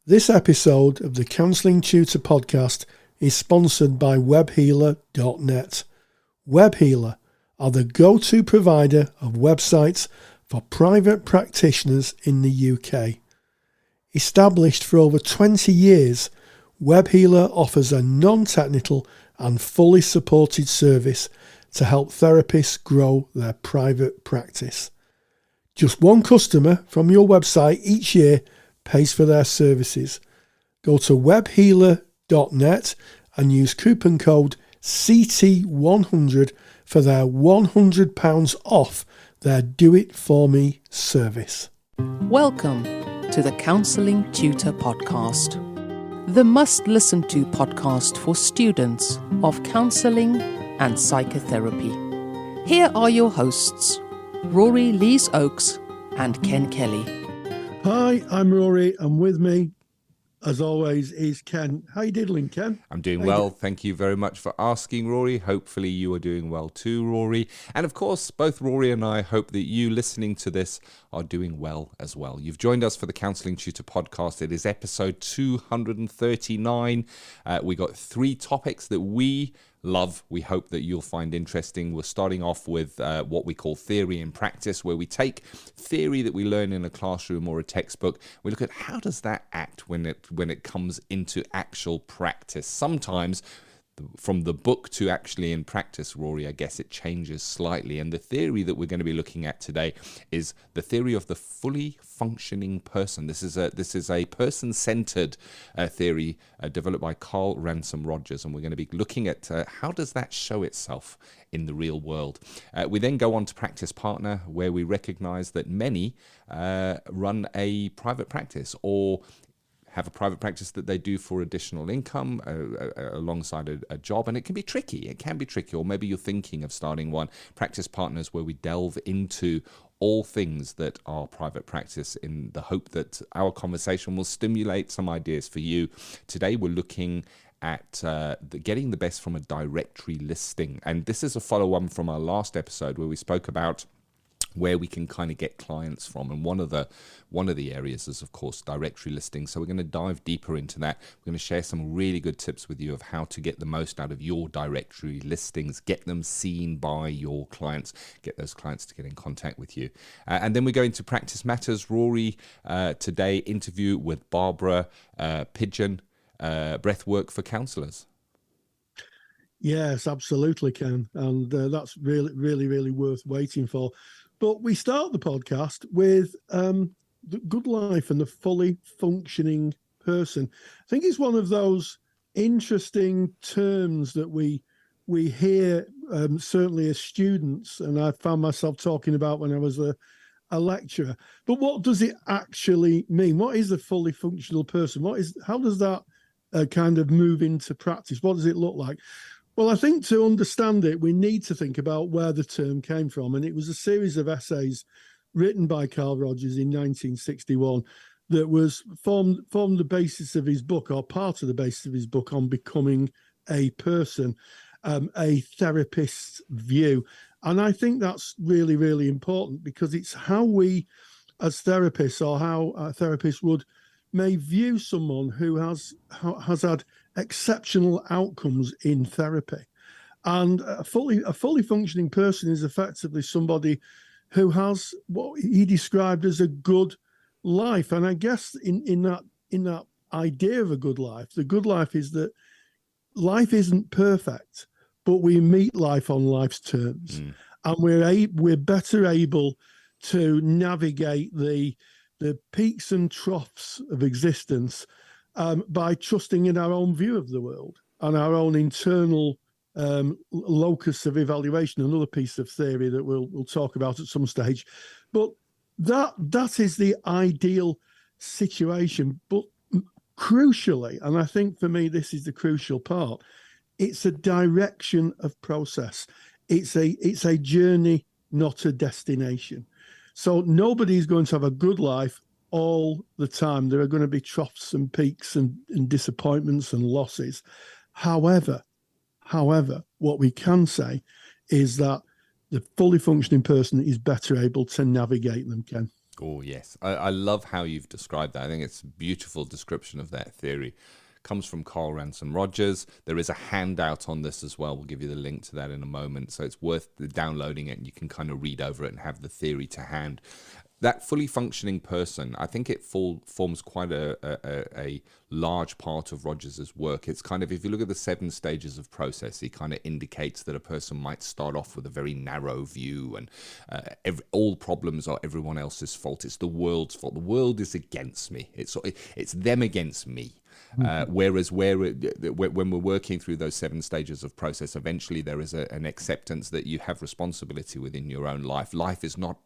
This episode of the Counselling Tutor Podcast is sponsored by webhealer.net. Webhealer are the go-to provider of websites for private practitioners in the UK. Established for over 20 years, Webhealer offers a non-technical and fully supported service to help therapists grow their private practice. Just one customer from your website each year pays for their services. Go to webhealer.net and use coupon code CT100 for their £100 off their Do It For Me service. Welcome to the Counselling Tutor Podcast, the must-listen-to podcast for students of counselling and psychotherapy. Here are your hosts, Rory Lees Oakes and Ken Kelly. Hi, I'm Rory, and with me, as always, is Ken. How you diddling, Ken? I'm doing well. Thank you very much for asking, Rory. Hopefully you are doing well too, Rory. And of course, both Rory and I hope that you listening to this are doing well as well. You've joined us for the Counselling Tutor Podcast. It is episode 239. We got 3 topics that we love. We hope that you'll find interesting. We're starting off with what we call theory and practice, where we take theory that we learn in a classroom or a textbook. We look at how does that act when it comes into actual practice. Sometimes from the book to actually in practice, Rory, I guess it changes slightly. And the theory that we're going to be looking at today is the theory of the fully functioning person. This is a person-centered theory developed by Carl Ransom Rogers, and we're going to be looking at how does that show itself in the real world. We then go on to practice partner, where we recognize that many run a private practice or have a private practice that they do for additional income alongside a job, and it can be tricky. It can be tricky, or maybe you're thinking of starting one. Practice partners, where we delve into all things that are private practice in the hope that our conversation will stimulate some ideas for you. Today we're looking at getting the best from a directory listing, and this is a follow-on from our last episode where we spoke about where we can kind of get clients from, and one of the areas is of course directory listings. So we're going to dive deeper into that. We're going to share some really good tips with you of how to get the most out of your directory listings, get them seen by your clients, get those clients to get in contact with you. And then we go into practice matters. Rory, today interview with Barbara Pidgeon, breathwork for counsellors. Yes, absolutely, Ken. And that's really worth waiting for. But we start the podcast with the good life and the fully functioning person. I think it's one of those interesting terms that we hear, certainly as students, and I found myself talking about when I was a lecturer. But what does it actually mean? What is a fully functional person? How does that kind of move into practice? What does it look like? Well, I think to understand it, we need to think about where the term came from. And it was a series of essays written by Carl Rogers in 1961 that was formed the basis of his book, or part of the basis of his book, on becoming a person, a therapist's view. And I think that's really important, because it's how we as therapists, or how a therapist may view someone who has had exceptional outcomes in therapy. And a fully functioning person is effectively somebody who has what he described as a good life. And I guess in that idea of a good life, the good life is that life isn't perfect, but we meet life on life's terms. And we're better able to navigate the peaks and troughs of existence by trusting in our own view of the world and our own internal locus of evaluation, another piece of theory that we'll talk about at some stage. But that is the ideal situation. But crucially, and I think for me this is the crucial part, it's a direction of process. It's a journey, not a destination. So nobody's going to have a good life all the time. There are going to be troughs and peaks and disappointments and losses. However, what we can say is that the fully functioning person is better able to navigate them, Ken. Oh, yes. I love how you've described that. I think it's a beautiful description of that theory. Comes from Carl Ransom Rogers. There is a handout on this as well. We'll give you the link to that in a moment. So it's worth downloading it, and you can kind of read over it and have the theory to hand. That fully functioning person, I think it forms quite a large part of Rogers's work. It's kind of, if you look at the 7 stages of process, he kind of indicates that a person might start off with a very narrow view, and all problems are everyone else's fault. It's the world's fault. The world is against me. It's them against me. Whereas when we're working through those 7 stages of process, eventually there is an acceptance that you have responsibility within your own life. Life is not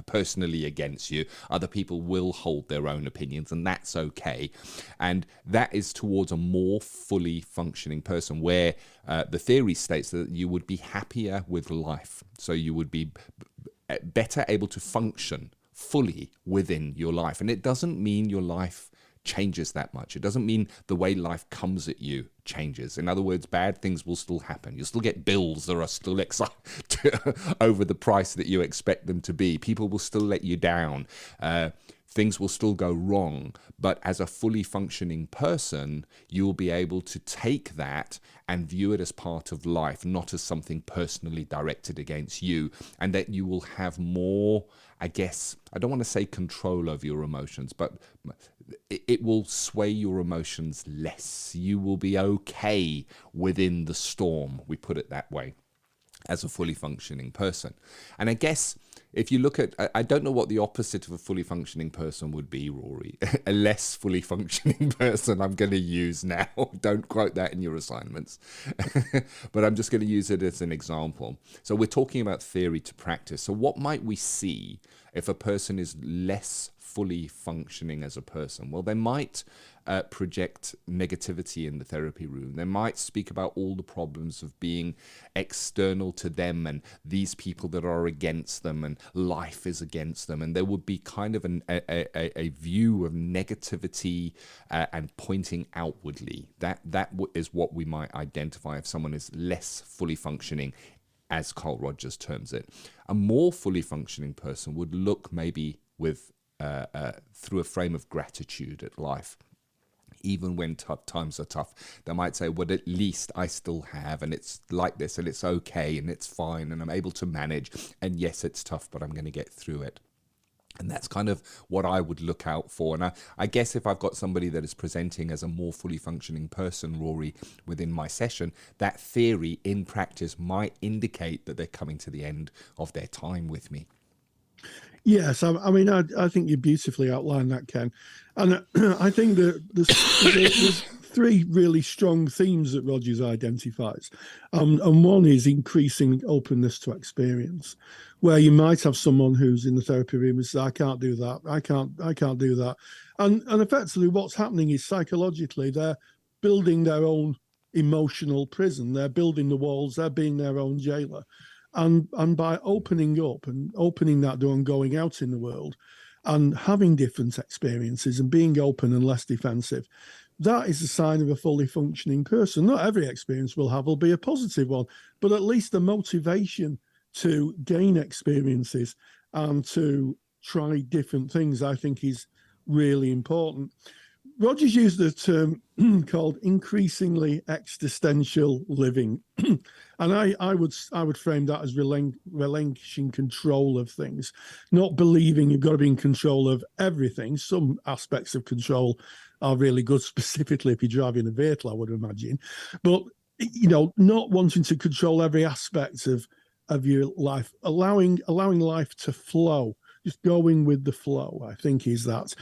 personally against you. Other people will hold their own opinions, and that's okay. And that is towards a more fully functioning person, where the theory states that you would be happier with life. So you would be better able to function fully within your life. And it doesn't mean your life changes that much. It doesn't mean the way life comes at you changes. In other words, bad things will still happen. You'll still get bills that are still over the price that you expect them to be. People will still let you down. Things will still go wrong. But as a fully functioning person, you'll be able to take that and view it as part of life, not as something personally directed against you, and that you will have more, I guess, I don't want to say control over your emotions, but it will sway your emotions less. You will be okay within the storm, we put it that way, as a fully functioning person. And I guess if you look at, I don't know what the opposite of a fully functioning person would be, Rory. A less fully functioning person I'm going to use now. Don't quote that in your assignments. But I'm just going to use it as an example. So we're talking about theory to practice. So what might we see if a person is less fully functioning as a person? Well, they might project negativity in the therapy room. They might speak about all the problems of being external to them and these people that are against them and life is against them. And there would be kind of a view of negativity and pointing outwardly. That is what we might identify if someone is less fully functioning, as Carl Rogers terms it. A more fully functioning person would look maybe with through a frame of gratitude at life. Even when tough times are tough, they might say, well, at least I still have, and it's like this, and it's okay, and it's fine, and I'm able to manage, and yes, it's tough, but I'm going to get through it. And that's kind of what I would look out for. And I guess if I've got somebody that is presenting as a more fully functioning person, Rory, within my session, that theory in practice might indicate that they're coming to the end of their time with me. Yes, I mean, I think you beautifully outlined that, Ken. And I think that there's 3 really strong themes that Rogers identifies. And one is increasing openness to experience, where you might have someone who's in the therapy room and says, I can't do that, I can't do that. And effectively what's happening is psychologically they're building their own emotional prison. They're building the walls, they're being their own jailer. And by opening up and opening that door and going out in the world and having different experiences and being open and less defensive, that is a sign of a fully functioning person. Not every experience will be a positive one, but at least the motivation to gain experiences and to try different things, I think, is really important. Rogers used a term called increasingly existential living. And I would frame that as relinquishing control of things, not believing you've got to be in control of everything. Some aspects of control are really good, specifically if you're driving a vehicle, I would imagine. But, not wanting to control every aspect of your life, allowing life to flow, just going with the flow, I think is that.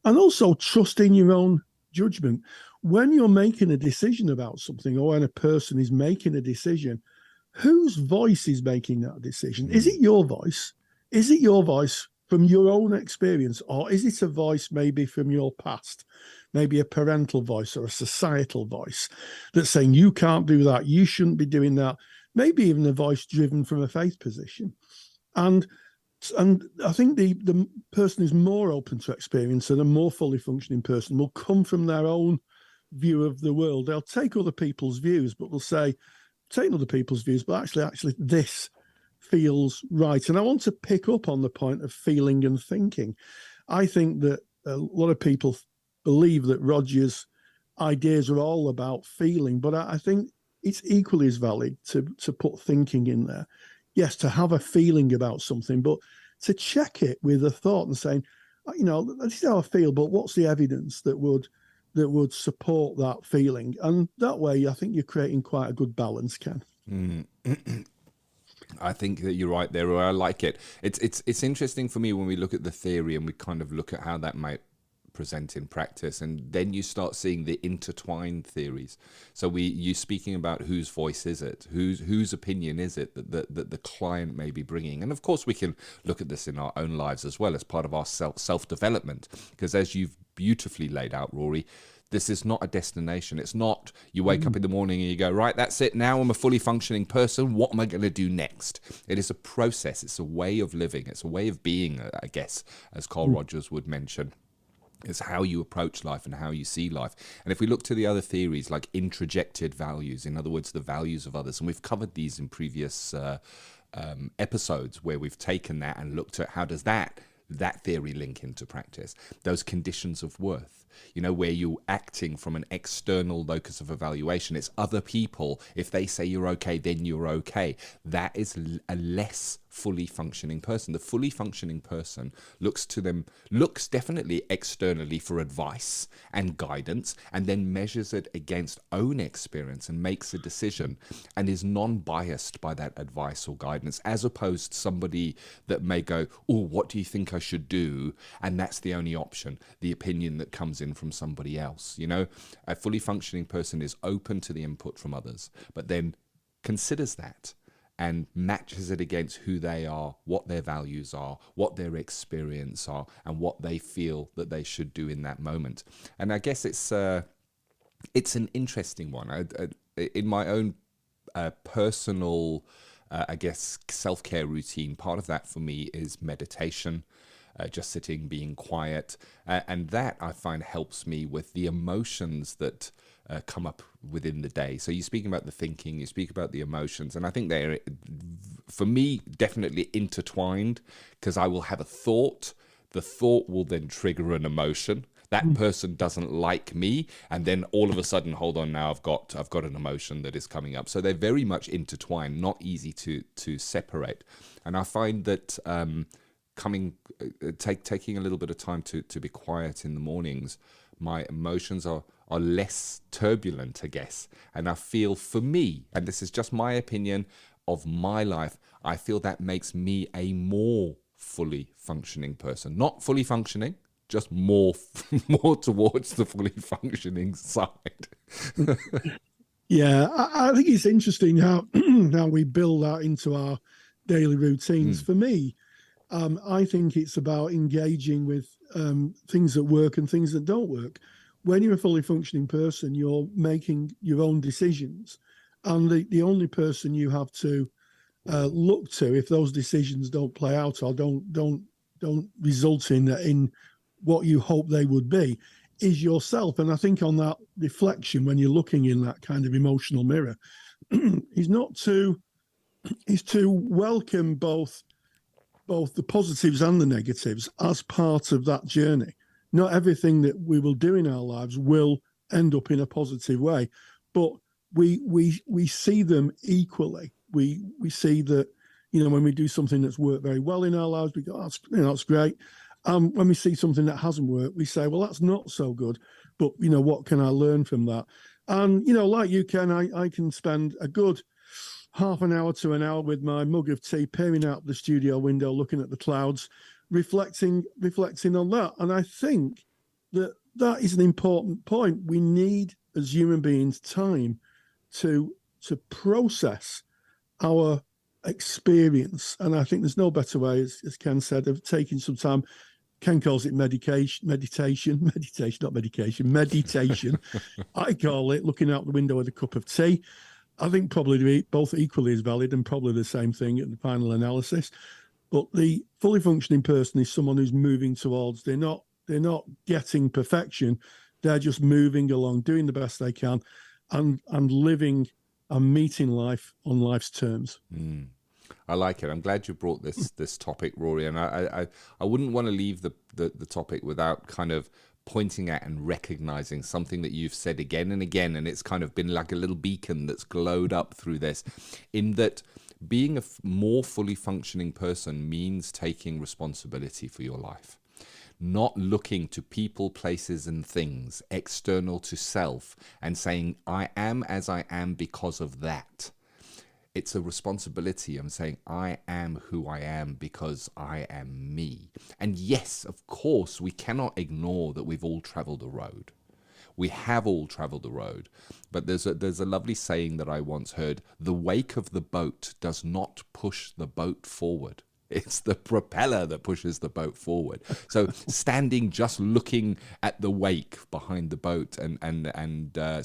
And also trusting your own judgment. When you're making a decision about something, or when a person is making a decision, whose voice is making that decision? Is it your voice? Is it your voice from your own experience? Or is it a voice maybe from your past? Maybe a parental voice or a societal voice that's saying, you can't do that, you shouldn't be doing that. Maybe even a voice driven from a faith position. And I think the person who's more open to experience and a more fully functioning person will come from their own view of the world. They'll take other people's views, but they'll say, take other people's views, but actually this feels right. And I want to pick up on the point of feeling and thinking. I think that a lot of people believe that Roger's ideas are all about feeling, but I think it's equally as valid to put thinking in there. Yes, to have a feeling about something, but to check it with a thought and saying, this is how I feel, but what's the evidence that would support that feeling? And that way, I think you're creating quite a good balance, Ken. I think that you're right there, or I like it. It's interesting for me when we look at the theory and we kind of look at how that might present in practice, and then you start seeing the intertwined theories. So you speaking about whose voice is it, whose opinion is it that the client may be bringing, and of course we can look at this in our own lives as well as part of our self-development, because as you've beautifully laid out, Rory, this is not a destination. It's not you wake up in the morning and you go, right, that's it. Now I'm a fully functioning person. What am I going to do next? It is a process. It's a way of living. It's a way of being, I guess, as Carl Rogers would mention. It's how you approach life and how you see life. And if we look to the other theories like introjected values, in other words, the values of others, and we've covered these in previous episodes where we've taken that and looked at how does that theory link into practice. Those conditions of worth, where you're acting from an external locus of evaluation. It's other people. If they say you're okay, then you're okay. That is a less fully functioning person. The fully functioning person looks definitely externally for advice and guidance, and then measures it against own experience and makes a decision and is non-biased by that advice or guidance, as opposed to somebody that may go, oh, what do you think I should do? And that's the only option, the opinion that comes in from somebody else. A fully functioning person is open to the input from others, but then considers that and matches it against who they are, what their values are, what their experience are, and what they feel that they should do in that moment. And I guess it's an interesting one. In my own personal, I guess, self-care routine, part of that for me is meditation, just sitting, being quiet. And that I find helps me with the emotions that come up within the day. So you're speaking about the thinking, you speak about the emotions, and I think they're, for me, definitely intertwined, because I will have a thought. The thought will then trigger an emotion. That person doesn't like me, and then all of a sudden, hold on, now I've got an emotion that is coming up. So they're very much intertwined, not easy to separate. And I find that taking a little bit of time to be quiet in the mornings, my emotions are less turbulent, I guess. And I feel, for me, and this is just my opinion of my life, I feel that makes me a more fully functioning person. Not fully functioning, just more towards the fully functioning side. Yeah, I think it's interesting how we build that into our daily routines. For me, I think it's about engaging with things that work and things that don't work. When you're a fully functioning person, you're making your own decisions, and the only person you have to look to if those decisions don't play out or don't result in what you hope they would be is yourself. And I think on that reflection, when you're looking in that kind of emotional mirror, is to welcome both the positives and the negatives as part of that journey. Not everything that we will do in our lives will end up in a positive way, but we see them equally. We see that, when we do something that's worked very well in our lives, we go, that's great. When we see something that hasn't worked, we say, well, that's not so good, but what can I learn from that? And like you, Ken, I can spend a good half an hour to an hour with my mug of tea, peering out the studio window, looking at the clouds, reflecting on that. And I think that is an important point. We need, as human beings, time to process our experience. And I think there's no better way, as Ken said, of taking some time. Ken calls it meditation. I call it looking out the window with a cup of tea. I think probably both equally as valid and probably the same thing at the final analysis. But the fully functioning person is someone who's moving towards, they're not getting perfection. They're just moving along, doing the best they can and living and meeting life on life's terms. I like it. I'm glad you brought this topic, Rory. And I wouldn't want to leave the topic without kind of pointing at and recognizing something that you've said again and again, and it's kind of been like a little beacon that's glowed up through this, in that being a more fully functioning person means taking responsibility for your life. Not looking to people, places, and things external to self and saying, I am as I am because of that. It's a responsibility. I'm saying, I am who I am because I am me. And yes, of course, we cannot ignore that we've all traveled a road. We have all traveled the road. But there's a lovely saying that I once heard: the wake of the boat does not push the boat forward. It's the propeller that pushes the boat forward. So standing just looking at the wake behind the boat and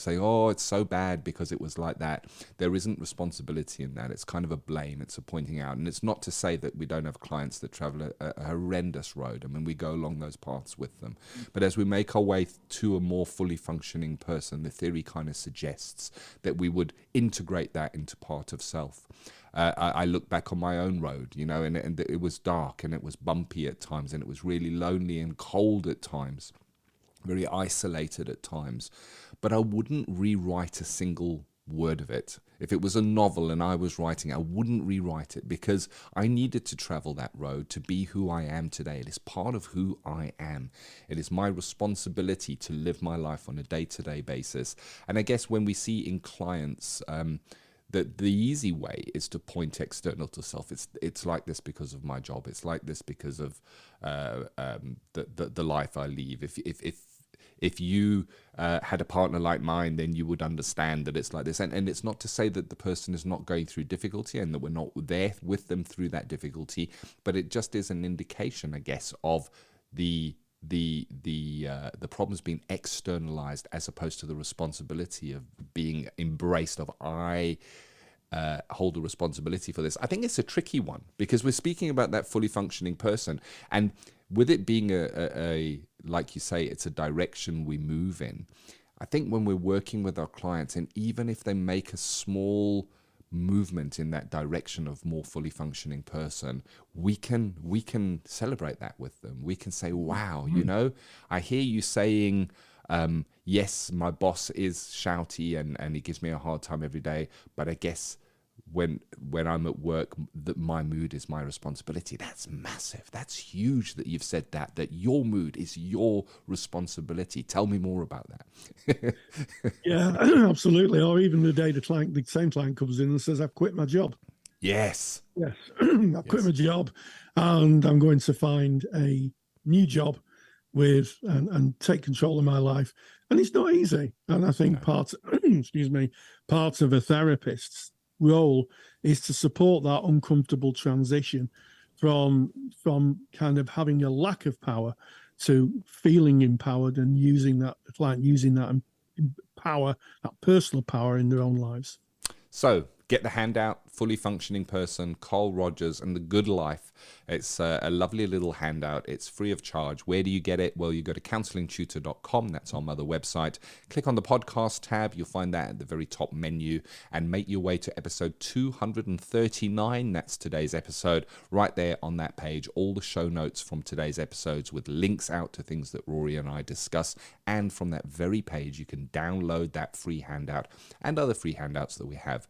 saying, oh, it's so bad because it was like that, there isn't responsibility in that. It's kind of a blame. It's a pointing out. And it's not to say that we don't have clients that travel a horrendous road. I mean, we go along those paths with them. But as we make our way to a more fully functioning person, the theory kind of suggests that we would integrate that into part of self. I look back on my own road, and it was dark and it was bumpy at times and it was really lonely and cold at times, very isolated at times. But I wouldn't rewrite a single word of it. If it was a novel and I was writing, I wouldn't rewrite it because I needed to travel that road to be who I am today. It is part of who I am. It is my responsibility to live my life on a day-to-day basis. And I guess when we see in clients, that the easy way is to point external to self. It's like this because of my job. It's like this because of the life I lead. If you had a partner like mine, then you would understand that it's like this. And it's not to say that the person is not going through difficulty and that we're not there with them through that difficulty, but it just is an indication, I guess, of the problems being externalized as opposed to the responsibility of being embraced of I hold the responsibility for this. I think it's a tricky one because we're speaking about that fully functioning person, and with it being a like you say, it's a direction we move in. I think when we're working with our clients, and even if they make a small movement in that direction of more fully functioning person, we can celebrate that with them. We can say, wow, I hear you saying, yes, my boss is shouty and he gives me a hard time every day, but I guess when I'm at work, that my mood is my responsibility. That's massive. That's huge that you've said that your mood is your responsibility. Tell me more about that. Yeah, absolutely. Or even the day the same client comes in and says, I've quit my job. Yes. Yes. I've quit my job and I'm going to find a new job and take control of my life. And it's not easy. And I think part of a therapist's role is to support that uncomfortable transition from kind of having a lack of power to feeling empowered and using that power, that personal power in their own lives. So get the handout, Fully Functioning Person, Carl Rogers, and The Good Life. It's a lovely little handout. It's free of charge. Where do you get it? Well, you go to counsellingtutor.com. That's our mother website. Click on the podcast tab. You'll find that at the very top menu, and make your way to episode 239. That's today's episode. Right there on that page, all the show notes from today's episodes with links out to things that Rory and I discuss. And from that very page, you can download that free handout and other free handouts that we have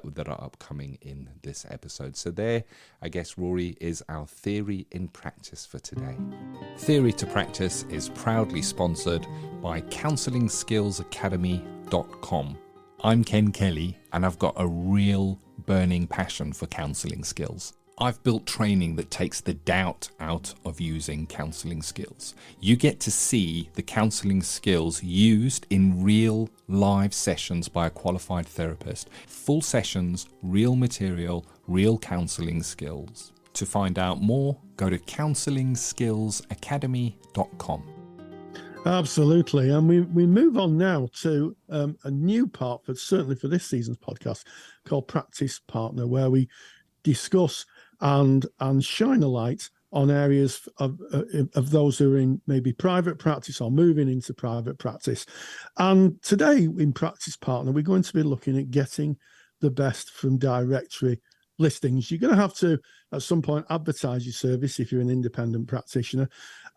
that are upcoming in this episode. So there, I guess, Rory, is our theory in practice for today. Theory to Practice is proudly sponsored by counsellingskillsacademy.com. I'm Ken Kelly, and I've got a real burning passion for counselling skills. I've built training that takes the doubt out of using counselling skills. You get to see the counselling skills used in real live sessions by a qualified therapist. Full sessions, real material, real counselling skills. To find out more, go to counsellingskillsacademy.com. Absolutely. And we move on now to a new part, certainly for this season's podcast, called Practice Partner, where we discuss and shine a light on areas of those who are in maybe private practice or moving into private practice. And today in Practice Partner, we're going to be looking at getting the best from directory listings, you're going to have to, at some point, advertise your service if you're an independent practitioner.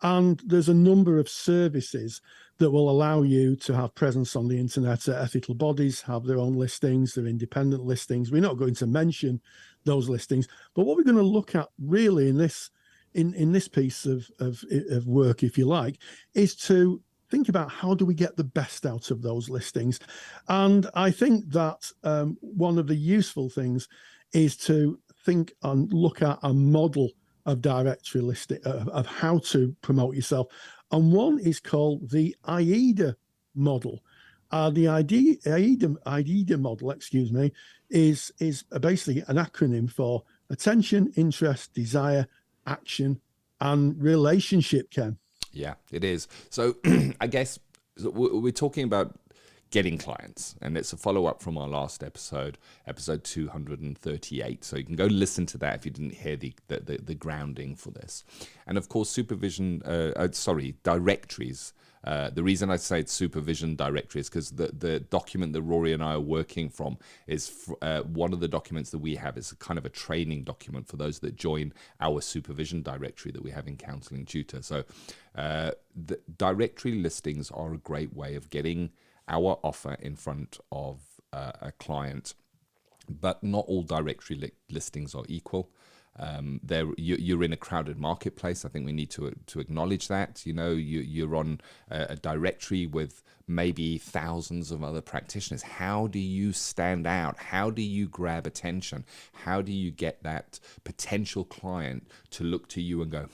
And there's a number of services that will allow you to have presence on the internet. Ethical bodies have their own listings, their independent listings. We're not going to mention those listings, but what we're going to look at really in this piece of work, if you like, is to think about how do we get the best out of those listings. And I think that one of the useful things is to think and look at a model of directory listing, of how to promote yourself. And one is called the AIDA model. The AIDA model, is basically an acronym for attention, interest, desire, action, and relationship, Ken. Yeah, it is. So I guess we're talking about getting clients, and it's a follow-up from our last episode 238. So you can go listen to that if you didn't hear the grounding for this. And of course, directories. The reason I say it's supervision directory is because the document that Rory and I are working from is one of the documents that we have is a kind of a training document for those that join our supervision directory that we have in Counselling Tutor. So the directory listings are a great way of getting our offer in front of a client, but not all directory listings are equal. You're in a crowded marketplace. I think we need to acknowledge that. You're on a directory with maybe thousands of other practitioners. How do you stand out? How do you grab attention? How do you get that potential client to look to you and go,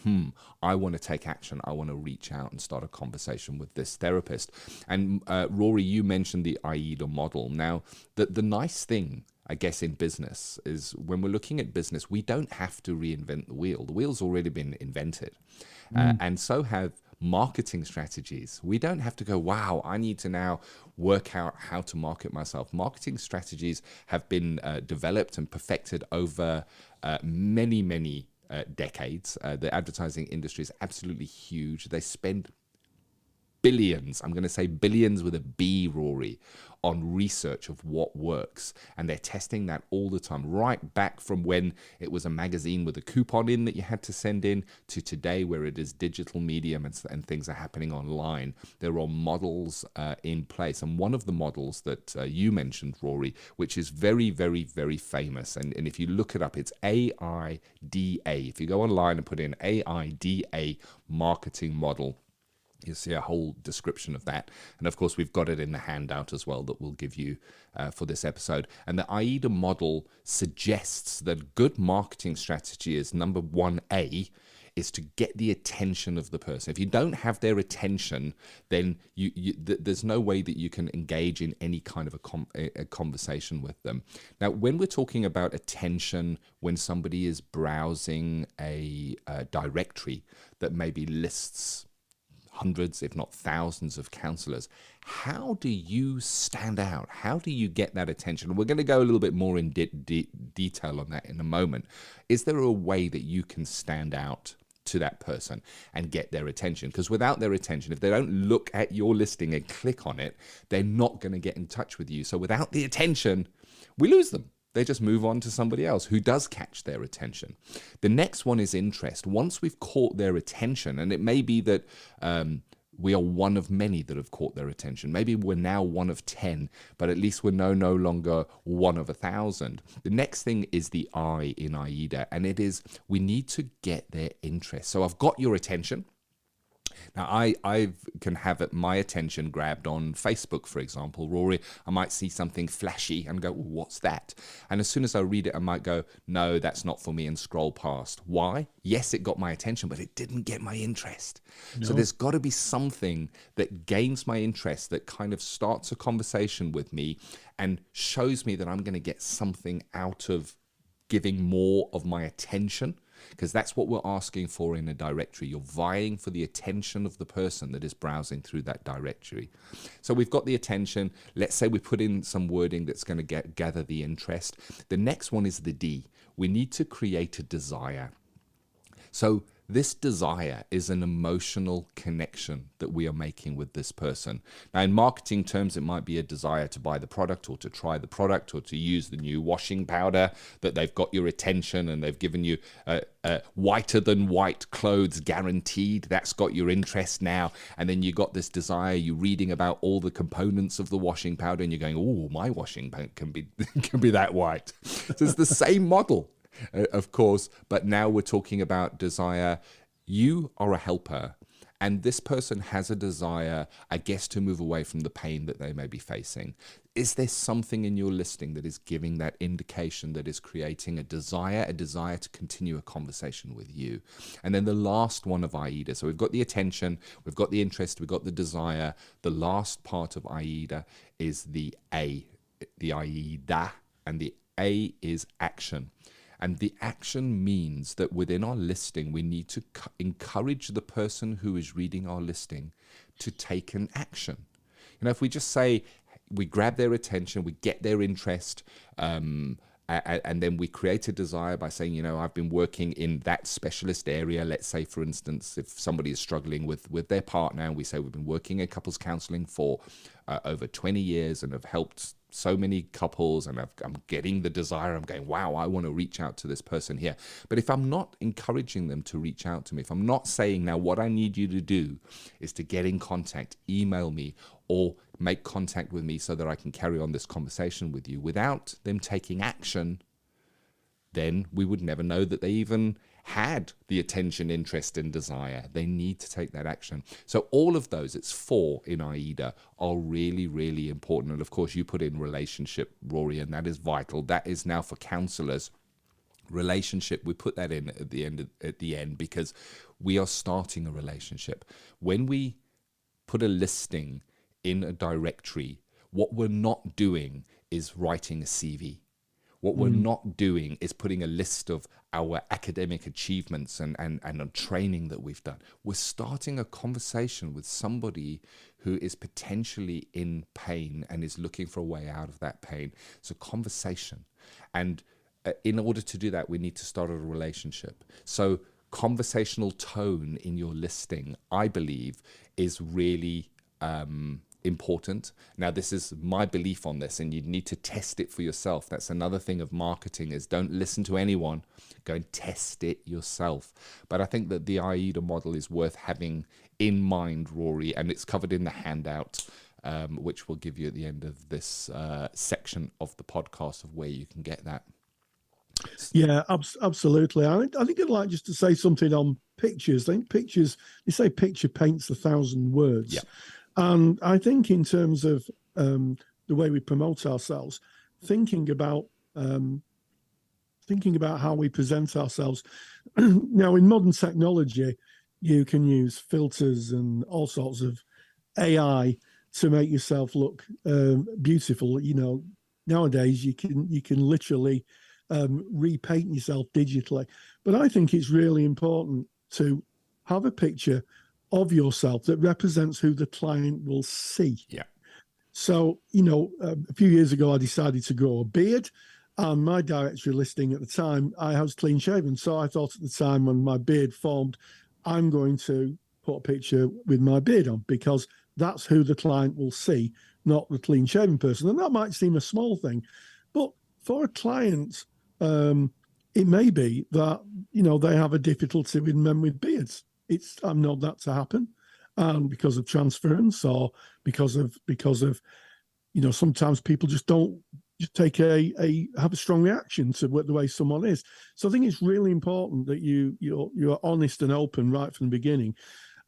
I want to take action. I want to reach out and start a conversation with this therapist. And Rory, you mentioned the AIDA model. Now, the nice thing, I guess, in business is when we're looking at business, we don't have to reinvent the wheel. The wheel's already been invented. And so have marketing strategies. We don't have to go, wow, I need to now work out how to market myself. Marketing strategies have been developed and perfected over many, many decades. The advertising industry is absolutely huge. They spend billions, I'm going to say billions with a B, Rory, on research of what works. And they're testing that all the time, right back from when it was a magazine with a coupon in that you had to send in to today where it is digital medium and things are happening online. There are models in place. And one of the models that you mentioned, Rory, which is very, very, very famous. And if you look it up, it's AIDA. If you go online and put in AIDA marketing model, you'll see a whole description of that. And of course, we've got it in the handout as well that we'll give you for this episode. And the AIDA model suggests that good marketing strategy is number 1A is to get the attention of the person. If you don't have their attention, then there's no way that you can engage in any kind of a conversation with them. Now, when we're talking about attention, when somebody is browsing a directory that maybe lists hundreds, if not thousands of counsellors, how do you stand out? How do you get that attention? We're going to go a little bit more in detail on that in a moment. Is there a way that you can stand out to that person and get their attention? Because without their attention, if they don't look at your listing and click on it, they're not going to get in touch with you. So without the attention, we lose them. They just move on to somebody else who does catch their attention. The next one is interest. Once we've caught their attention, and it may be that we are one of many that have caught their attention. Maybe we're now one of 10, but at least we're no longer one of 1,000. The next thing is the I in AIDA, and it is we need to get their interest. So I've got your attention. Now, I can have my attention grabbed on Facebook, for example. Rory, I might see something flashy and go, well, what's that? And as soon as I read it, I might go, no, that's not for me, and scroll past. Why? Yes, it got my attention, but it didn't get my interest. No. So there's got to be something that gains my interest, that kind of starts a conversation with me and shows me that I'm going to get something out of giving more of my attention. Because that's what we're asking for in a directory. You're vying for the attention of the person that is browsing through that directory. So we've got the attention. Let's say we put in some wording that's going to gather the interest. The next one is the D. We need to create a desire. So This desire is an emotional connection that we are making with this person. Now, in marketing terms, it might be a desire to buy the product or to try the product or to use the new washing powder, that they've got your attention and they've given you whiter than white clothes guaranteed. That's got your interest now. And then you got this desire, you're reading about all the components of the washing powder and you're going, oh, my washing powder can be that white. So it's the same model. Of course, but now we're talking about desire. You are a helper, and this person has a desire, I guess, to move away from the pain that they may be facing. Is there something in your listing that is giving that indication, that is creating a desire to continue a conversation with you? And then the last one of AIDA. So we've got the attention, we've got the interest, we've got the desire. The last part of AIDA is the A, the AIDA, and the A is action. And the action means that within our listing, we need to encourage the person who is reading our listing to take an action. You know, if we just say, we grab their attention, we get their interest, and then we create a desire by saying, you know, I've been working in that specialist area. Let's say, for instance, if somebody is struggling with their partner, and we say we've been working in couples counseling for over 20 years and have helped so many couples, and I'm getting the desire. I'm going, wow, I want to reach out to this person here. But if I'm not encouraging them to reach out to me, if I'm not saying, now what I need you to do is to get in contact, email me, or make contact with me so that I can carry on this conversation with you, without them taking action, then we would never know that they even had the attention, interest, and desire. They need to take that action. So all of those, it's 4 in AIDA, are really, really important. And of course, you put in relationship, Rory, and that is vital. That is now for counselors. Relationship, we put that in at the end because we are starting a relationship. When we put a listing in a directory, what we're not doing is writing a CV. What we're not doing is putting a list of our academic achievements and training that we've done. We're starting a conversation with somebody who is potentially in pain and is looking for a way out of that pain. It's a conversation. And in order to do that, we need to start a relationship. So conversational tone in your listing, I believe, is really important. Now, this is my belief on this, and you need to test it for yourself. That's another thing of marketing, is don't listen to anyone, go and test it yourself. But I think that the AIDA model is worth having in mind, Rory, and it's covered in the handout, which we'll give you at the end of this section of the podcast, of where you can get that. Yeah, absolutely. I think I'd like just to say something on pictures. I think pictures, they say picture paints 1,000 words. Yeah. And I think in terms of the way we promote ourselves, thinking about how we present ourselves. Now, in modern technology, you can use filters and all sorts of AI to make yourself look beautiful. You know, nowadays you can literally repaint yourself digitally. But I think it's really important to have a picture of yourself that represents who the client will see. Yeah. So, you know, a few years ago, I decided to grow a beard, and my directory listing at the time, I was clean shaven. So I thought at the time when my beard formed, I'm going to put a picture with my beard on, because that's who the client will see, not the clean shaven person. And that might seem a small thing, but for a client, it may be that, you know, they have a difficulty with men with beards. I've known that to happen, because of transference, or because of you know, sometimes people just don't just have a strong reaction to the way someone is. So I think it's really important that you're honest and open right from the beginning,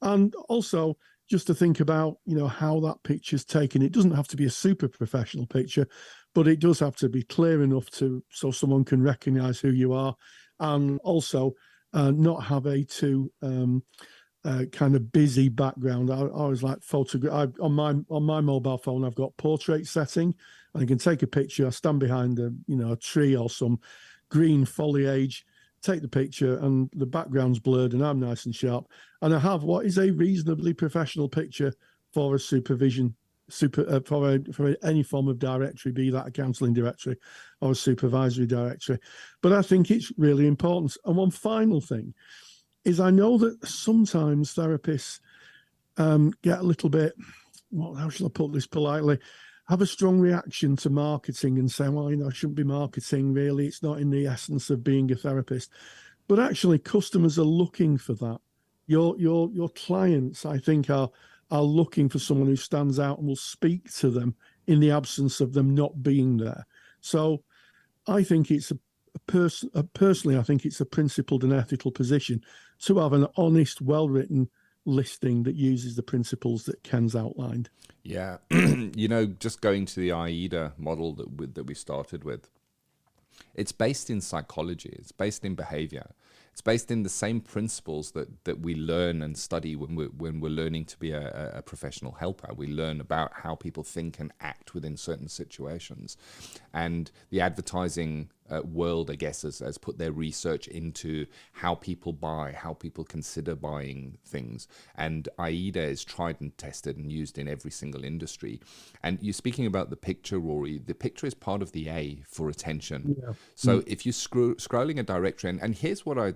and also just to think about, you know, how that picture's taken. It doesn't have to be a super professional picture, but it does have to be clear enough so someone can recognize who you are, and also not have a too kind of busy background. I always like photograph. On my mobile phone, I've got portrait setting, and I can take a picture. I stand behind a tree or some green foliage, take the picture, and the background's blurred, and I'm nice and sharp. And I have what is a reasonably professional picture for a supervision. For any form of directory, be that a counselling directory or a supervisory directory. But I think it's really important. And one final thing, is I know that sometimes therapists get a little bit, how shall I put this politely, have a strong reaction to marketing and say, well, I shouldn't be marketing, really. It's not in the essence of being a therapist. But actually, customers are looking for that. Your clients, I think, are looking for someone who stands out and will speak to them in the absence of them not being there. So I think it's personally, I think it's a principled and ethical position to have an honest, well-written listing that uses the principles that Ken's outlined. Yeah, just going to the AIDA model that we started with, it's based in psychology, it's based in behavior. It's based in the same principles that we learn and study when we're learning to be a professional helper. We learn about how people think and act within certain situations. And the advertising world, I guess, has put their research into how people buy, how people consider buying things. And AIDA is tried and tested and used in every single industry. And you're speaking about the picture, Rory. The picture is part of the A for attention. Yeah. So if you're scrolling a directory, and here's what I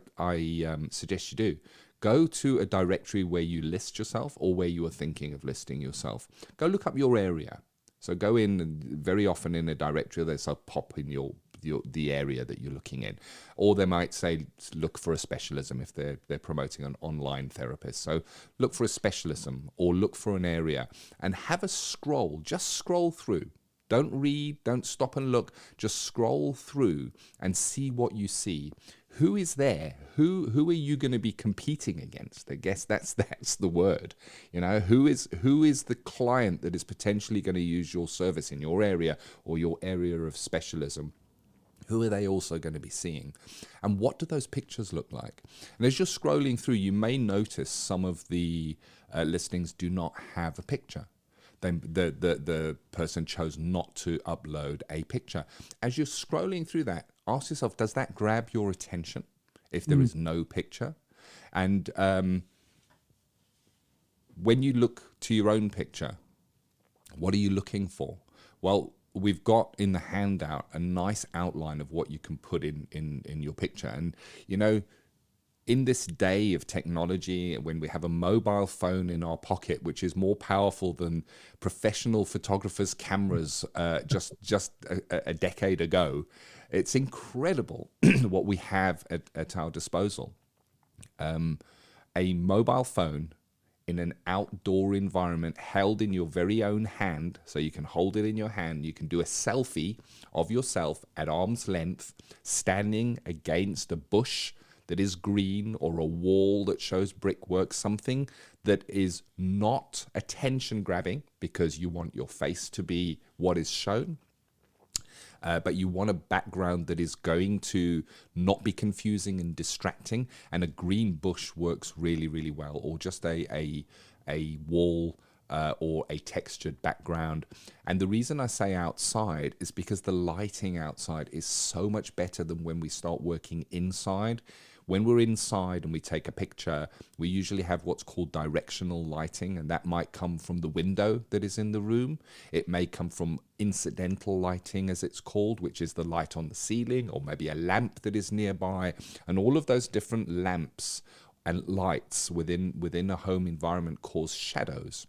suggest you do. Go to a directory where you list yourself or where you are thinking of listing yourself. Go look up your area. So go in, and very often in a directory, there's a pop in the area that you're looking in. Or they might say, look for a specialism if they're promoting an online therapist. So look for a specialism or look for an area and have a scroll. Just scroll through. Don't read, don't stop and look. Just scroll through and see what you see. Who is there? Who are you going to be competing against? I guess that's the word. Who is the client that is potentially going to use your service in your area or your area of specialism? Who are they also going to be seeing? And what do those pictures look like? And as you're scrolling through, you may notice some of the listings do not have a picture. The person chose not to upload a picture. As you're scrolling through that, ask yourself, does that grab your attention if there is no picture? And when you look to your own picture, what are you looking for? Well, we've got in the handout a nice outline of what you can put in your picture. And, in this day of technology, when we have a mobile phone in our pocket, which is more powerful than professional photographers' cameras just a decade ago, it's incredible what we have at our disposal. A mobile phone in an outdoor environment held in your very own hand, so you can hold it in your hand. You can do a selfie of yourself at arm's length, standing against a bush that is green or a wall that shows brickwork, something that is not attention grabbing because you want your face to be what is shown. But you want a background that is going to not be confusing and distracting, and a green bush works really, really well, or just a wall or a textured background. And the reason I say outside is because the lighting outside is so much better than when we start working inside. When we're inside and we take a picture, we usually have what's called directional lighting, and that might come from the window that is in the room. It may come from incidental lighting, as it's called, which is the light on the ceiling, or maybe a lamp that is nearby. And all of those different lamps and lights within a home environment cause shadows.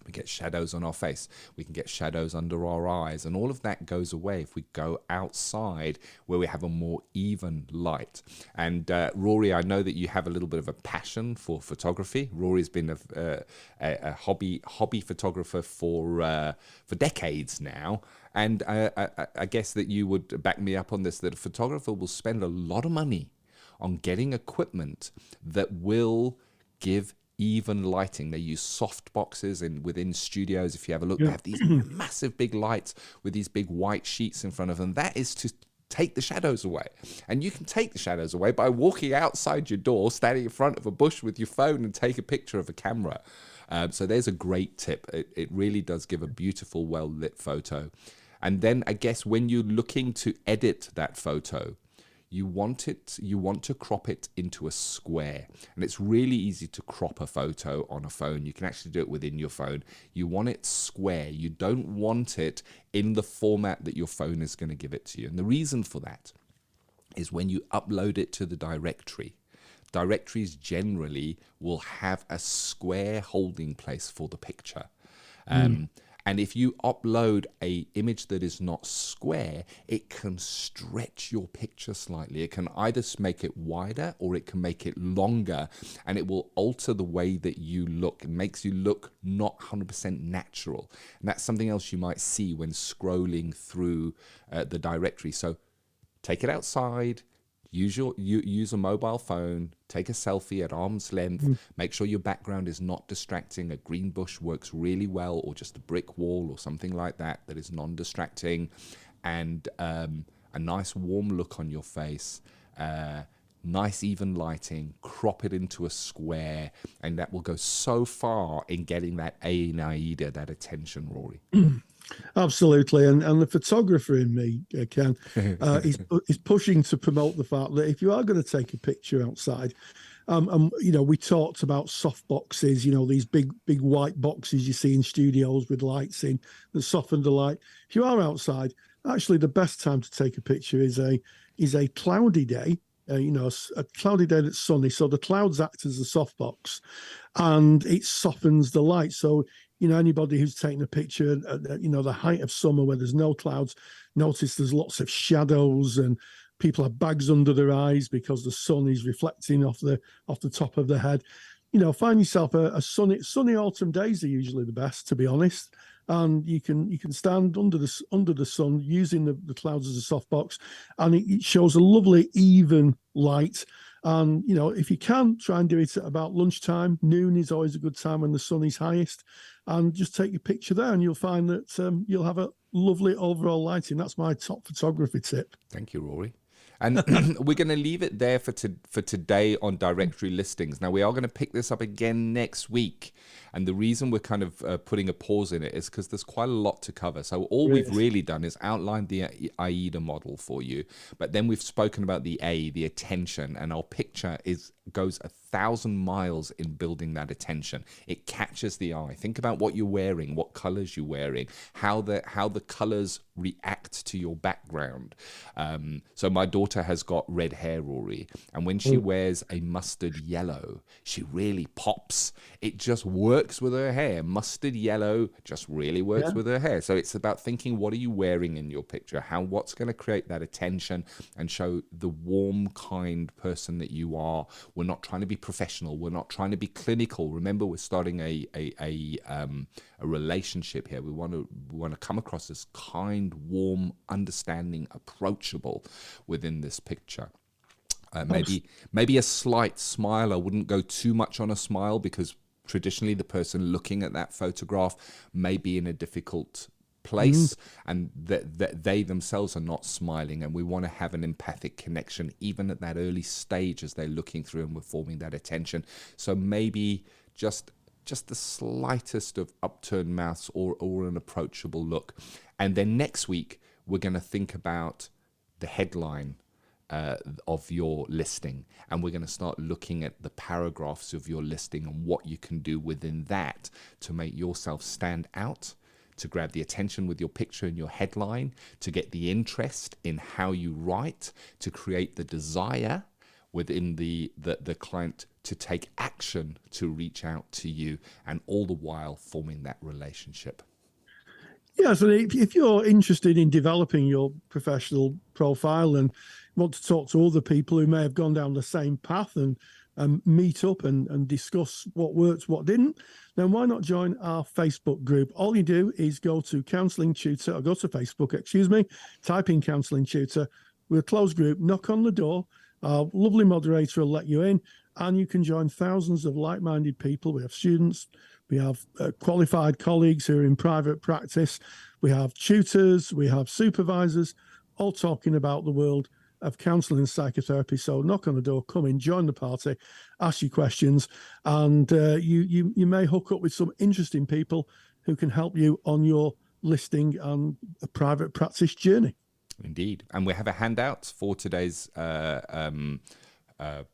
We get shadows on our face. We can get shadows under our eyes. And all of that goes away if we go outside where we have a more even light. And Rory, I know that you have a little bit of a passion for photography. Rory's been a hobby photographer for decades now. And I guess that you would back me up on this, that a photographer will spend a lot of money on getting equipment that will give even lighting. They use soft boxes, and within studios, if you have a look, they have these massive big lights with these big white sheets in front of them. That is to take the shadows away. And you can take the shadows away by walking outside your door, standing in front of a bush with your phone and take a picture of a camera. So there's a great tip. It really does give a beautiful, well-lit photo. And then I guess when you're looking to edit that photo, you want to crop it into a square. And it's really easy to crop a photo on a phone. You can actually do it within your phone. You want it square. You don't want it in the format that your phone is going to give it to you. And the reason for that is when you upload it to the directory, directories generally will have a square holding place for the picture. And if you upload a image that is not square, it can stretch your picture slightly. It can either make it wider or it can make it longer, and it will alter the way that you look. It makes you look not 100% natural. And that's something else you might see when scrolling through the directory. So take it outside. Use a mobile phone, take a selfie at arm's length, make sure your background is not distracting. A green bush works really well, or just a brick wall or something like that is non-distracting, and a nice warm look on your face, nice even lighting, crop it into a square, and that will go so far in getting that A in AIDA, that attention, Rory. Absolutely, and the photographer in me, Ken, is pushing to promote the fact that if you are going to take a picture outside, we talked about soft boxes, these big white boxes you see in studios with lights in that soften the light. If you are outside, actually the best time to take a picture is a cloudy day. A cloudy day that's sunny, so the clouds act as a softbox, and it softens the light. So anybody who's taking a picture at the height of summer where there's no clouds, notice there's lots of shadows and people have bags under their eyes because the sun is reflecting off the top of their head. Find yourself a sunny autumn days are usually the best, to be honest. And you can stand under the sun using the clouds as a softbox, and it shows a lovely even light. And if you can, try and do it at about lunchtime. Noon is always a good time when the sun is highest, and just take your picture there, and you'll find that you'll have a lovely overall lighting. That's my top photography tip. Thank you, Rory. And we're going to leave it there for today on directory listings. Now, we are going to pick this up again next week. And the reason we're kind of putting a pause in it is because there's quite a lot to cover. So all we've really done is outlined the AIDA model for you. But then we've spoken about the A, the attention. And our picture goes 1,000 miles in building that attention. It catches the eye. Think about what you're wearing, what colors you're wearing, how the colors react to your background. So my daughter has got red hair, Rory, and when she wears a mustard yellow, she really pops. It just works with her hair. Mustard yellow just really works with her hair. So it's about thinking, what are you wearing in your picture? What's going to create that attention and show the warm, kind person that you are. We're not trying to be professional. We're not trying to be clinical. Remember, we're starting a relationship here. We want to come across as kind, warm, understanding, approachable within this picture. Maybe a slight smile. I wouldn't go too much on a smile, because traditionally the person looking at that photograph may be in a difficult place, and that they themselves are not smiling, and we want to have an empathic connection even at that early stage as they're looking through and we're forming that attention. So maybe just the slightest of upturned mouths or an approachable look. And then next week we're going to think about the headline of your listing, and we're going to start looking at the paragraphs of your listing and what you can do within that to make yourself stand out, to grab the attention with your picture and your headline, to get the interest in how you write, to create the desire within the client to take action to reach out to you, and all the while forming that relationship. Yeah, so if you're interested in developing your professional profile and want to talk to other people who may have gone down the same path and meet up and discuss what worked, what didn't, then why not join our Facebook group? All you do is go to Counselling Tutor, or go to Facebook, type in Counselling Tutor. We're a closed group, knock on the door. Our lovely moderator will let you in, and you can join thousands of like-minded people. We have students, we have qualified colleagues who are in private practice, we have tutors, we have supervisors, all talking about the world of counselling and psychotherapy. So knock on the door, come in, join the party, ask your questions, and you may hook up with some interesting people who can help you on your listing and a private practice journey. Indeed. And we have a handout for today's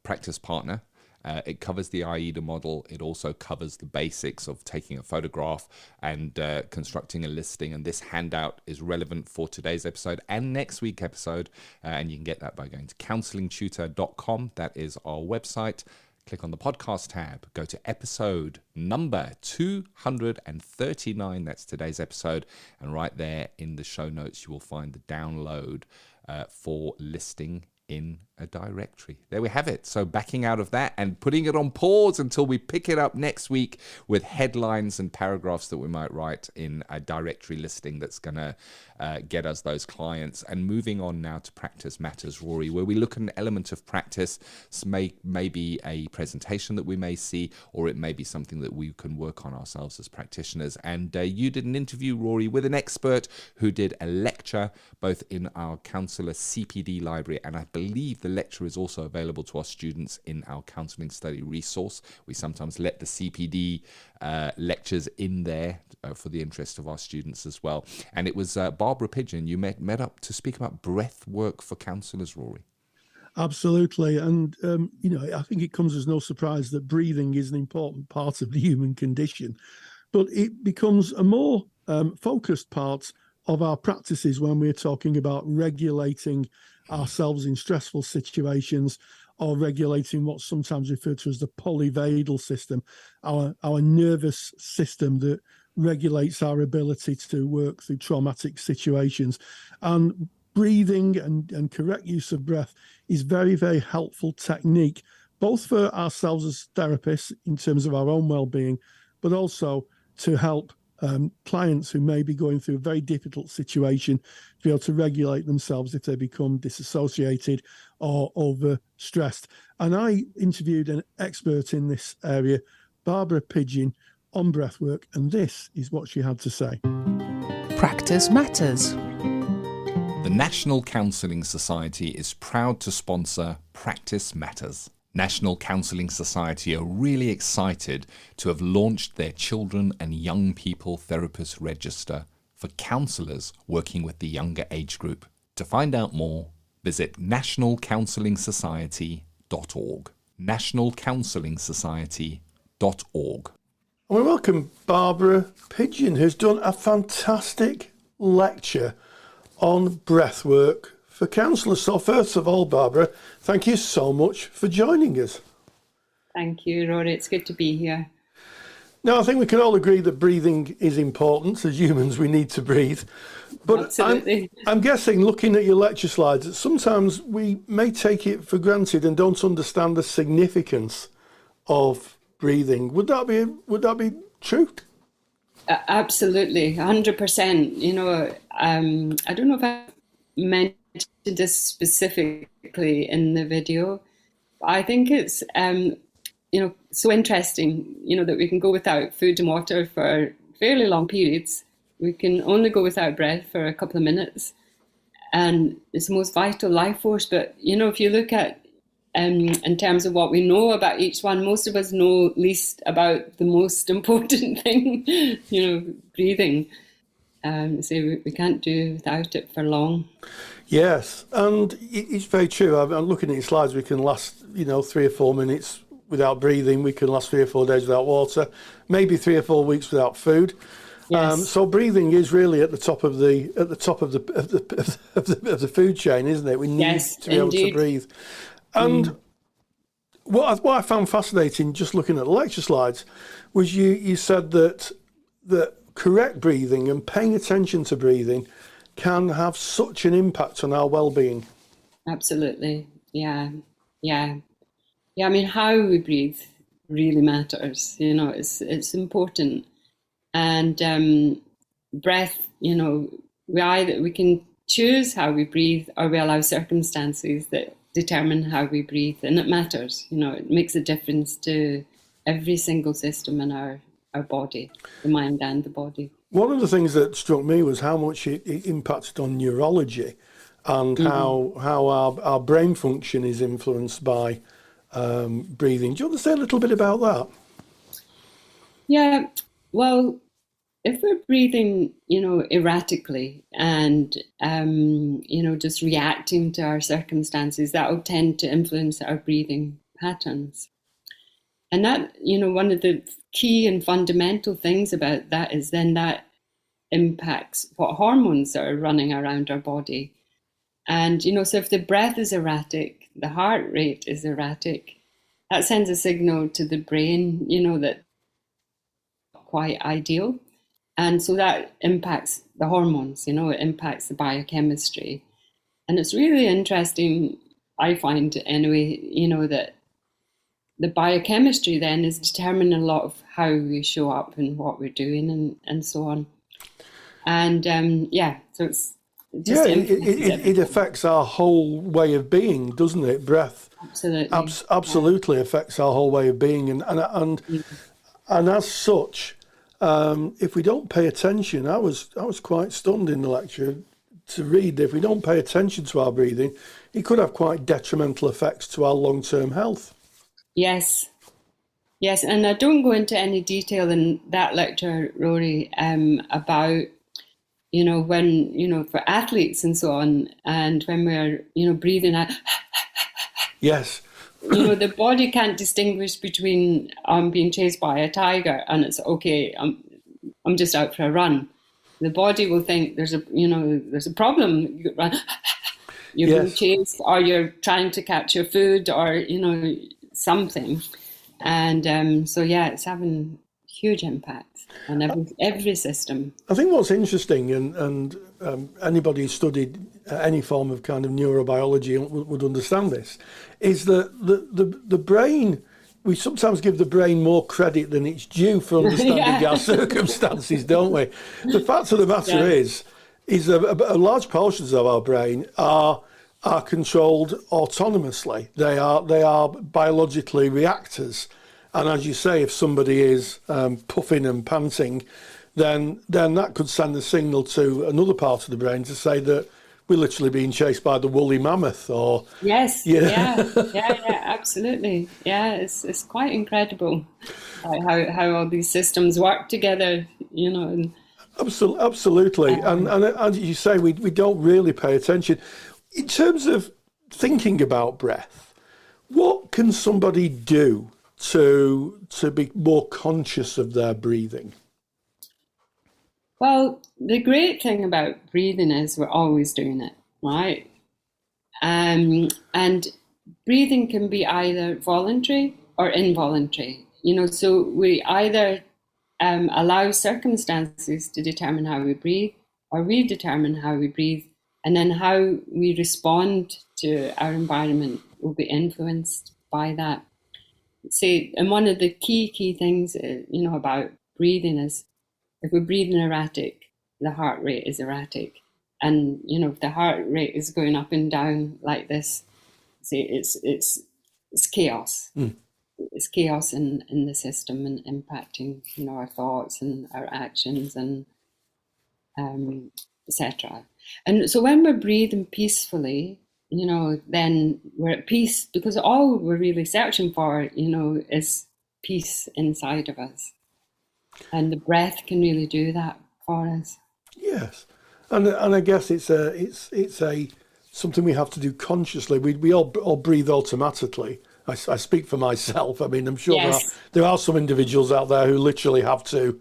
practice partner. It covers the AIDA model. It also covers the basics of taking a photograph and constructing a listing. And this handout is relevant for today's episode and next week's episode. And you can get that by going to counsellingtutor.com. That is our website. Click on the podcast tab, go to episode number 239. That's today's episode. And right there in the show notes, you will find the download for listing in a directory. There we have it. So backing out of that and putting it on pause until we pick it up next week with headlines and paragraphs that we might write in a directory listing that's going to get us those clients. And moving on now to Practice Matters, Rory, where we look at an element of practice. Maybe a presentation that we may see, or it may be something that we can work on ourselves as practitioners. And you did an interview, Rory, with an expert who did a lecture both in our Counsellor CPD library, and I believe the lecture is also available to our students in our counselling study resource. We sometimes let the CPD lectures in there for the interest of our students as well. And it was Barbara Pidgeon you met up to speak about breath work for counsellors, Rory. Absolutely. And, I think it comes as no surprise that breathing is an important part of the human condition, but it becomes a more focused part of our practices when we're talking about regulating ourselves in stressful situations, or regulating what's sometimes referred to as the polyvagal system, our nervous system that regulates our ability to work through traumatic situations. And breathing and correct use of breath is very, very helpful technique, both for ourselves as therapists in terms of our own well-being, but also to help clients who may be going through a very difficult situation to be able to regulate themselves if they become disassociated or overstressed. And I interviewed an expert in this area, Barbara Pidgeon, on breathwork, and this is what she had to say. Practice Matters. The National Counselling Society is proud to sponsor Practice Matters. National Counselling Society are really excited to have launched their Children and Young People Therapist Register for counsellors working with the younger age group. To find out more, visit nationalcounsellingsociety.org. nationalcounsellingsociety.org. We welcome Barbara Pidgeon, who's done a fantastic lecture on breathwork for counsellors. So first of all, Barbara, thank you so much for joining us. Thank you, Rory. It's good to be here. Now, I think we can all agree that breathing is important. As humans, we need to breathe. But absolutely. I'm guessing, looking at your lecture slides, that sometimes we may take it for granted and don't understand the significance of breathing. Would that be true? Absolutely, 100%. I don't know if I mentioned this specifically in the video, but I think it's so interesting, that we can go without food and water for fairly long periods. We can only go without breath for a couple of minutes, and it's the most vital life force. But if you look at in terms of what we know about each one, most of us know least about the most important thing, breathing. So we can't do without it for long. Yes, and it's very true. I'm looking at your slides. We can last, 3 or 4 minutes without breathing. We can last 3 or 4 days without water. Maybe 3 or 4 weeks without food. Yes. So breathing is really at the top of the food chain, isn't it? We need to be able to breathe. And what I found fascinating, just looking at the lecture slides, was you said that correct breathing and paying attention to breathing can have such an impact on our well-being. Absolutely. Yeah. I mean, how we breathe really matters. It's important. And breath, we can choose how we breathe, or we allow circumstances that determine how we breathe, and it matters. It makes a difference to every single system in our body, the mind and the body. One of the things that struck me was how much it impacted on neurology, and how our brain function is influenced by breathing. Do you want to say a little bit about that? Yeah, well, if we're breathing, erratically and, just reacting to our circumstances, that will tend to influence our breathing patterns. And that, one of the key and fundamental things about that is then that impacts what hormones are running around our body. And, so if the breath is erratic, the heart rate is erratic, that sends a signal to the brain, that quite ideal. And so that impacts the hormones, it impacts the biochemistry. And it's really interesting, I find anyway, that the biochemistry then is determining a lot of how we show up and what we're doing and so on. And so it's just it affects our whole way of being, doesn't it? Breath absolutely affects our whole way of being, and as such, if we don't pay attention, I was quite stunned in the lecture to read that if we don't pay attention to our breathing, it could have quite detrimental effects to our long-term health. Yes, and I don't go into any detail in that lecture, Rory, about, when, for athletes and so on, and when we're, breathing out, yes, the body can't distinguish between being chased by a tiger and it's okay, I'm just out for a run. The body will think there's a problem. You run, you're being chased, or you're trying to catch your food, or something. And it's having huge impact on every system. I think what's interesting, and anybody who's studied any form of kind of neurobiology would understand this, is that the brain, we sometimes give the brain more credit than it's due for understanding our circumstances, don't we? The fact of the matter is a large portions of our brain are controlled autonomously. They are biologically reactors, and as you say, if somebody is puffing and panting, then that could send a signal to another part of the brain to say that we're literally being chased by the woolly mammoth, or absolutely, it's quite incredible how all these systems work together, and absolutely, and as you say, we don't really pay attention. In terms of thinking about breath, what can somebody do to be more conscious of their breathing? Well, the great thing about breathing is we're always doing it, right? And breathing can be either voluntary or involuntary, so we either allow circumstances to determine how we breathe, or we determine how we breathe, and then how we respond to our environment will be influenced by that. And one of the key things, about breathing is, if we're breathing erratic, the heart rate is erratic. And, if the heart rate is going up and down like this, it's chaos. It's chaos in the system and impacting, our thoughts and our actions and etc. And so when we're breathing peacefully, then we're at peace, because all we're really searching for, is peace inside of us. And the breath can really do that for us. Yes, and I guess it's something we have to do consciously. We all breathe automatically. I speak for myself. I mean, I'm sure there are some individuals out there who literally have to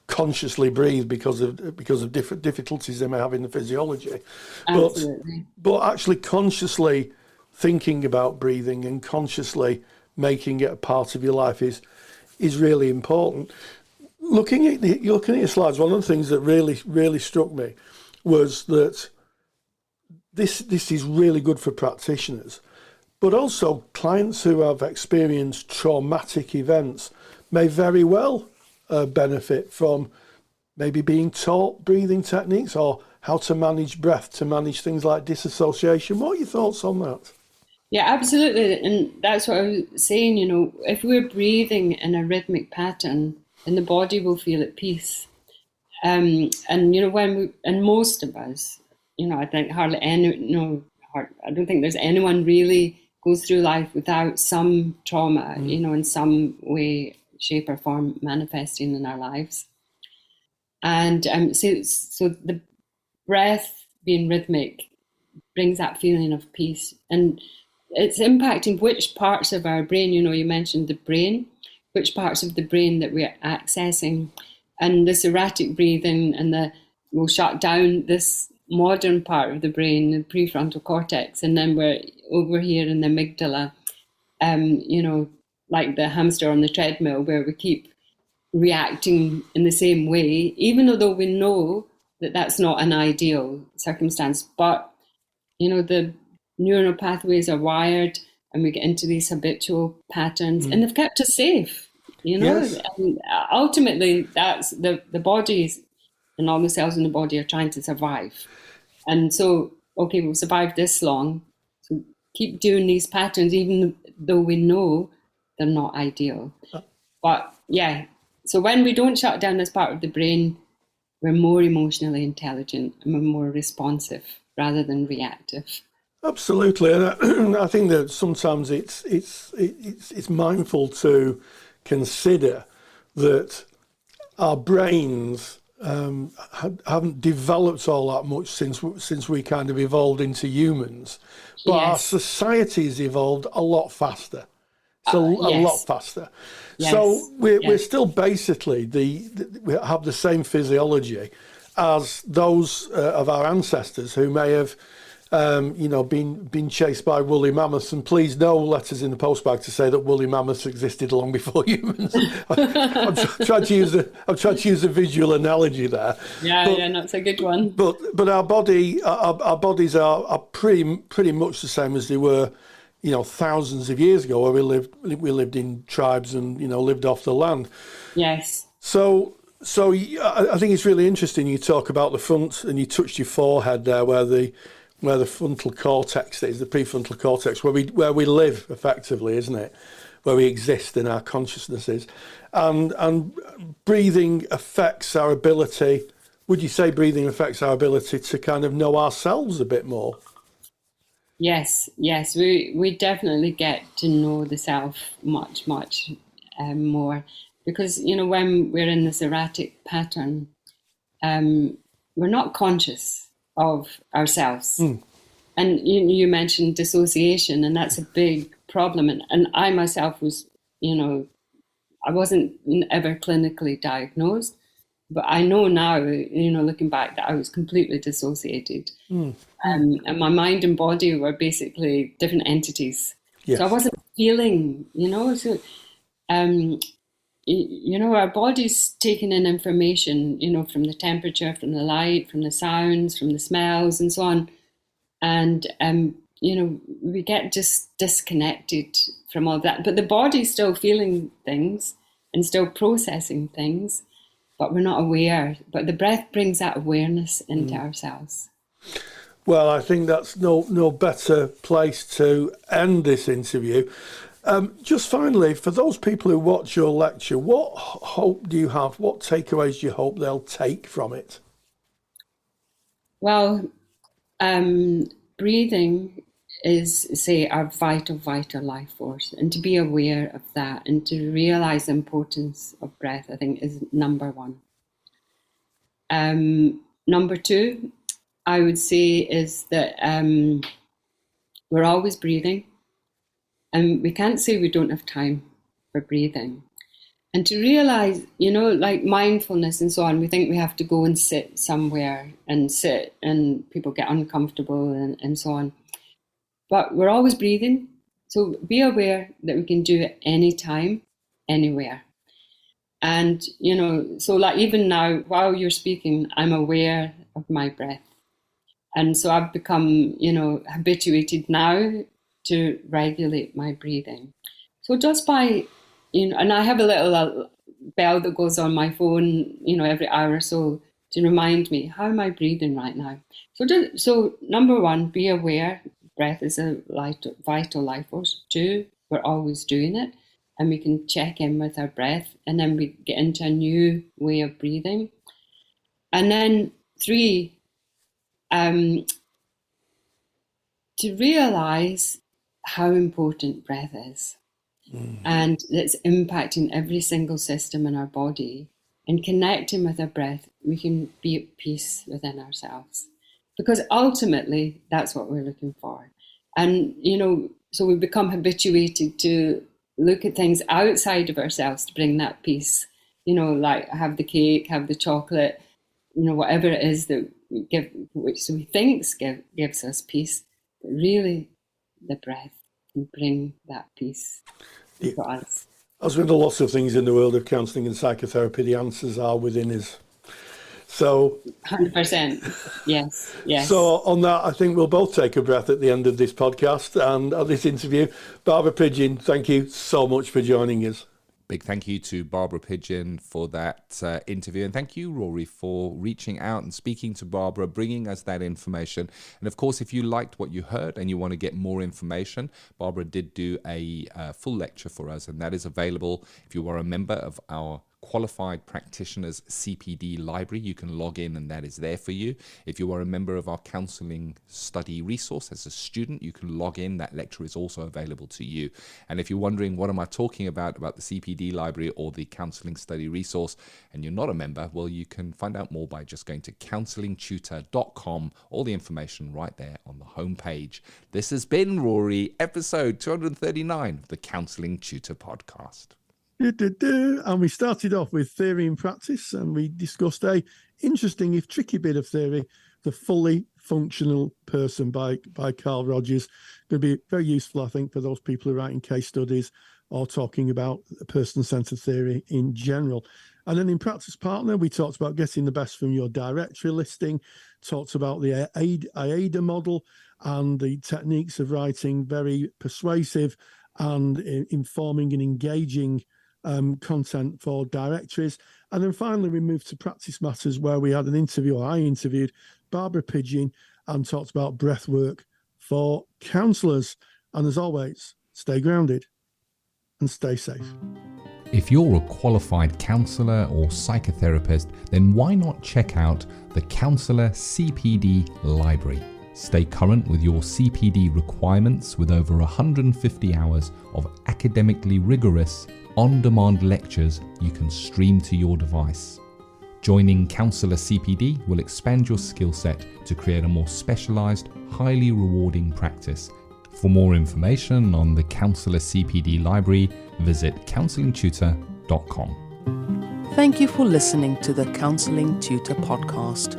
consciously breathe because of different difficulties they may have in the physiology. Absolutely. But actually consciously thinking about breathing and consciously making it a part of your life is really important. Looking at your slides, one of the things that really struck me was that this is really good for practitioners, but also clients who have experienced traumatic events may very well benefit from maybe being taught breathing techniques or how to manage breath, to manage things like disassociation. What are your thoughts on that? Yeah, absolutely. And that's what I was saying, if we're breathing in a rhythmic pattern, then the body will feel at peace. And most of us, I think I don't think there's anyone really goes through life without some trauma, in some way, shape or form manifesting in our lives. And so the breath being rhythmic brings that feeling of peace. And it's impacting which parts of our brain, you mentioned the brain, which parts of the brain that we're accessing. And this erratic breathing will shut down this modern part of the brain, the prefrontal cortex, and then we're over here in the amygdala, like the hamster on the treadmill, where we keep reacting in the same way, even though we know that that's not an ideal circumstance. But, the neural pathways are wired, and we get into these habitual patterns, and they've kept us safe, Yes. And ultimately, that's the bodies and all the cells in the body are trying to survive. And so, okay, we've survived this long, so keep doing these patterns, even though we know they're not ideal. But yeah, so when we don't shut down this part of the brain, we're more emotionally intelligent and we're more responsive rather than reactive. Absolutely, and I think that sometimes it's mindful to consider that our brains haven't developed all that much since we kind of evolved into humans, but our society's evolved a lot faster. It's a lot faster. Yes. So we're still basically we have the same physiology as those of our ancestors who may have been chased by woolly mammoths. And please, no letters in the postbag to say that woolly mammoths existed long before humans. I'm trying to use a visual analogy there. That's a good one. But our bodies are pretty much the same as they were, thousands of years ago, where we lived in tribes and lived off the land. Yes. So I think it's really interesting. You talk about the front, and you touched your forehead there, where the frontal cortex is, the prefrontal cortex, where we live effectively, isn't it? Where we exist in our consciousnesses, and breathing affects our ability. Would you say breathing affects our ability to kind of know ourselves a bit more? Yes, we definitely get to know the self much more, because when we're in this erratic pattern, we're not conscious of ourselves. And you mentioned dissociation, and that's a big problem. And I myself was, I wasn't ever clinically diagnosed, but I know now, looking back, that I was completely dissociated. And my mind and body were basically different entities. Yes. So I wasn't feeling, our body's taking in information, from the temperature, from the light, from the sounds, from the smells, and so on. And, we get just disconnected from all that. But the body's still feeling things and still processing things, but we're not aware. But the breath brings that awareness into ourselves. Well, I think that's no better place to end this interview. Just finally, for those people who watch your lecture, what hope do you have? What takeaways do you hope they'll take from it? Well, breathing is, say, our vital life force. And to be aware of that and to realise the importance of breath, I think, is number one. Number two, I would say, is that we're always breathing. And we can't say we don't have time for breathing. And to realise, like mindfulness and so on, we think we have to go and sit somewhere and people get uncomfortable and so on. But we're always breathing. So be aware that we can do it anytime, anywhere. And, so like even now, while you're speaking, I'm aware of my breath. And so I've become, habituated now to regulate my breathing. So just by, and I have a little bell that goes on my phone, every hour or so to remind me, how am I breathing right now? So number one, be aware. Breath is a vital life force. Two, we're always doing it, and we can check in with our breath, and then we get into a new way of breathing. And then three, to realise how important breath is, and it's impacting every single system in our body. And connecting with our breath, we can be at peace within ourselves, because ultimately that's what we're looking for. And so we become habituated to look at things outside of ourselves to bring that peace. Like have the cake, have the chocolate, whatever it is that we give, which we think gives us peace. But really, the breath can bring that peace for us. As with lots of things in the world of counselling and psychotherapy, the answers are within us. So 100%. Yes. So on that, I think we'll both take a breath at the end of this podcast and at this interview. Barbara Pidgeon, thank you so much for joining us. Big thank you to Barbara Pidgeon for that interview. And thank you, Rory, for reaching out and speaking to Barbara, bringing us that information. And of course, if you liked what you heard and you want to get more information, Barbara did do a full lecture for us, and that is available if you are a member of our Qualified Practitioners CPD library. You can log in and that is there for you. If you are a member of our counselling study resource as a student, you can log in. That lecture is also available to you. And if you're wondering what am I talking about the CPD library or the counselling study resource, and you're not a member, well, you can find out more by just going to counsellingtutor.com. All the information right there on the homepage. This has been Rory, episode 239 of the Counselling Tutor Podcast. And we started off with theory and practice, and we discussed a interesting, if tricky, bit of theory, The Fully Functional Person by Carl Rogers. Going to be very useful, I think, for those people who are writing case studies or talking about person-centered theory in general. And then in Practice Partner, we talked about getting the best from your directory listing, talked about the AIDA model and the techniques of writing very persuasive and informing and engaging content for directories. And then finally we moved to Practice Matters, where we had an interview, or I interviewed Barbara Pidgeon and talked about breathwork for counsellors. And as always, stay grounded and stay safe. If you're a qualified counsellor or psychotherapist, then why not check out the Counsellor CPD Library? Stay current with your CPD requirements with over 150 hours of academically rigorous, on-demand lectures you can stream to your device. Joining Counselor CPD will expand your skill set to create a more specialised, highly rewarding practice. For more information on the Counselor CPD Library, visit counsellingtutor.com. Thank you for listening to the Counselling Tutor Podcast.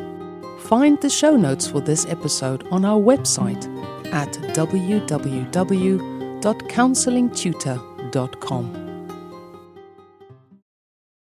Find the show notes for this episode on our website at www.counsellingtutor.com.